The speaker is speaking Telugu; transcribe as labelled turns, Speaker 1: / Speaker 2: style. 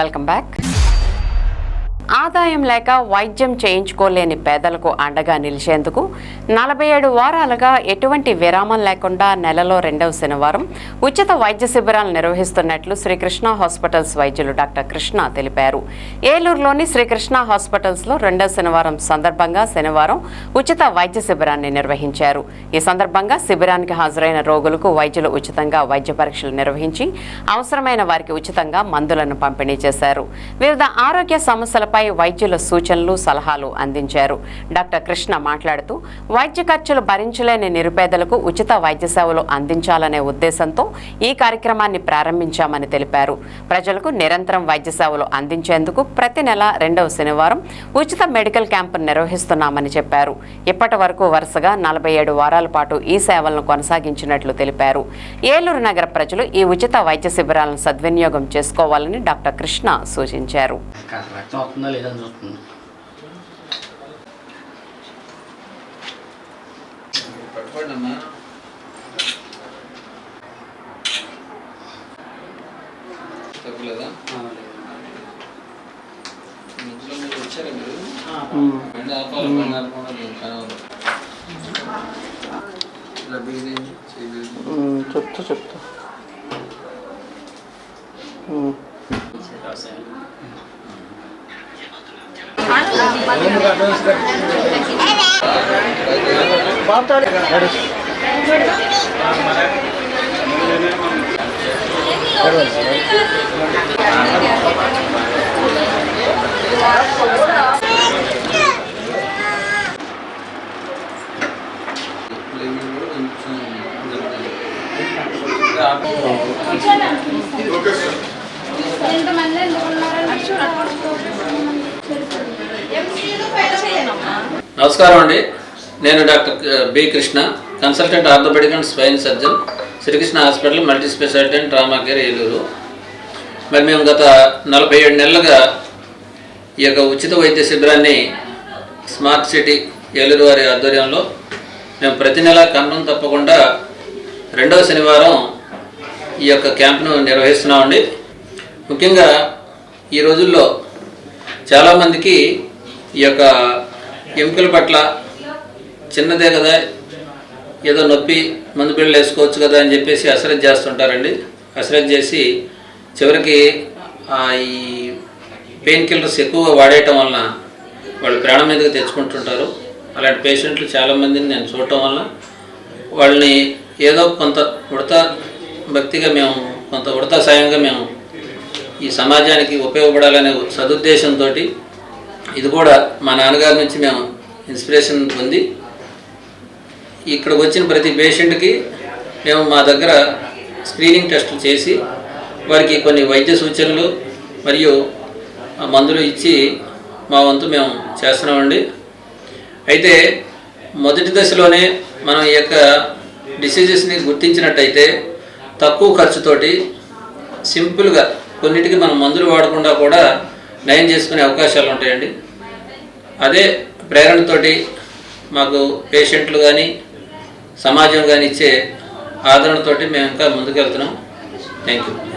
Speaker 1: Welcome back. ఆదాయం లేక వైద్యం చేయించుకోలేని పేదలకు అండగా నిలిచేందుకు 47 వారాలుగా ఎటువంటి విరామం లేకుండా నెలలో 2వ శనివారం ఉచిత వైద్య శిబిరాలు నిర్వహిస్తున్నట్లు శ్రీకృష్ణ హాస్పిటల్స్ వైద్యులు డాక్టర్ కృష్ణ తెలిపారు. ఏలూరులోని శ్రీకృష్ణ హాస్పిటల్స్లో 2వ శనివారం సందర్భంగా శనివారం ఉచిత వైద్య శిబిరాన్ని నిర్వహించారు. ఈ సందర్భంగా శిబిరానికి హాజరైన రోగులకు వైద్యులు ఉచితంగా వైద్య పరీక్షలు నిర్వహించి అవసరమైన వారికి ఉచితంగా మందులను పంపిణీ చేశారు. వివిధ ఆరోగ్య సమస్యలపై వైద్యుల సూచనలు సలహాలు అందించారు. డాక్టర్ కృష్ణ మాట్లాడుతూ వైద్య ఖర్చులు భరించలేని నిరుపేదలకు ఉచిత వైద్య సేవలు అందించాలనే ఉద్దేశంతో ఈ కార్యక్రమాన్ని ప్రారంభించామని తెలిపారు. ప్రజలకు నిరంతరం వైద్య సేవలు అందించేందుకు ప్రతి నెల 2వ శనివారం ఉచిత మెడికల్ క్యాంపు నిర్వహిస్తున్నామని చెప్పారు. ఇప్పటి వరకు వరుసగా 47 వారాల పాటు ఈ సేవలను కొనసాగించినట్లు తెలిపారు. ఏలూరు నగర ప్రజలు ఈ ఉచిత వైద్య శిబిరాలను సద్వినియోగం చేసుకోవాలని డాక్టర్ కృష్ణ సూచించారు.
Speaker 2: లేదని చూస్తుంది.
Speaker 3: తప్పలేదా? మీరు వచ్చారా? మీరు బండి ఆపాలి, బండి ఆపకుండా
Speaker 2: చెప్తా
Speaker 3: నమస్కారం అండి. నేను doctor B Krishna, consultant orthopaedic and spine surgeon, Srikrishna hospital multi speciality and trauma care Eluru. మరి మేము గత 47 నెలలుగా ఈ యొక్క ఉచిత వైద్య శిబిరాన్ని స్మార్ట్ సిటీ ఏలూరు వారి ఆధ్వర్యంలో మేము ప్రతి నెల కన్నం తప్పకుండా 2వ శనివారం ఈ యొక్క క్యాంప్ను నిర్వహిస్తున్నామండి. ముఖ్యంగా ఈ రోజుల్లో చాలామందికి ఈ యొక్క ఎముకల పట్ల చిన్నదే కదా, ఏదో నొప్పి మందు బిళ్ళలు వేసుకోవచ్చు కదా అని చెప్పేసి అశ్రద్ధ చేస్తుంటారండి. అశ్రద్ధ చేసి చివరికి ఈ పెయిన్ కిల్లర్స్ ఎక్కువగా వాడేయటం వలన వాళ్ళు ప్రాణం మీదకి తెచ్చుకుంటుంటారు. అలాంటి పేషెంట్లు చాలామందిని నేను చూడటం వలన వాళ్ళని ఏదో కొంత ఉడతా భక్తిగా మేము, కొంత ఉడతా సాయంగా మేము ఈ సమాజానికి ఉపయోగపడాలనే సదుద్దేశంతో ఇది కూడా మా నాన్నగారి నుంచి మేము ఇన్స్పిరేషన్ పొంది ఇక్కడికి వచ్చిన ప్రతి పేషెంట్కి మేము మా దగ్గర స్క్రీనింగ్ టెస్టులు చేసి వారికి కొన్ని వైద్య సూచనలు మరియు మందులు ఇచ్చి మా వంతు మేము చేస్తున్నామండి. అయితే మొదటి దశలోనే మనం ఈ యొక్క డిసీజెస్ని గుర్తించినట్టయితే తక్కువ ఖర్చుతోటి సింపుల్గా కొన్నిటికి మనం మందులు వాడకుండా కూడా నయం చేసుకునే అవకాశాలు ఉంటాయండి. అదే ప్రేరణతోటి మాకు పేషెంట్లు కానీ సమాజం కానీ ఇచ్చే ఆదరణతోటి మేము ఇంకా ముందుకు వెళ్తున్నాం. Thank you.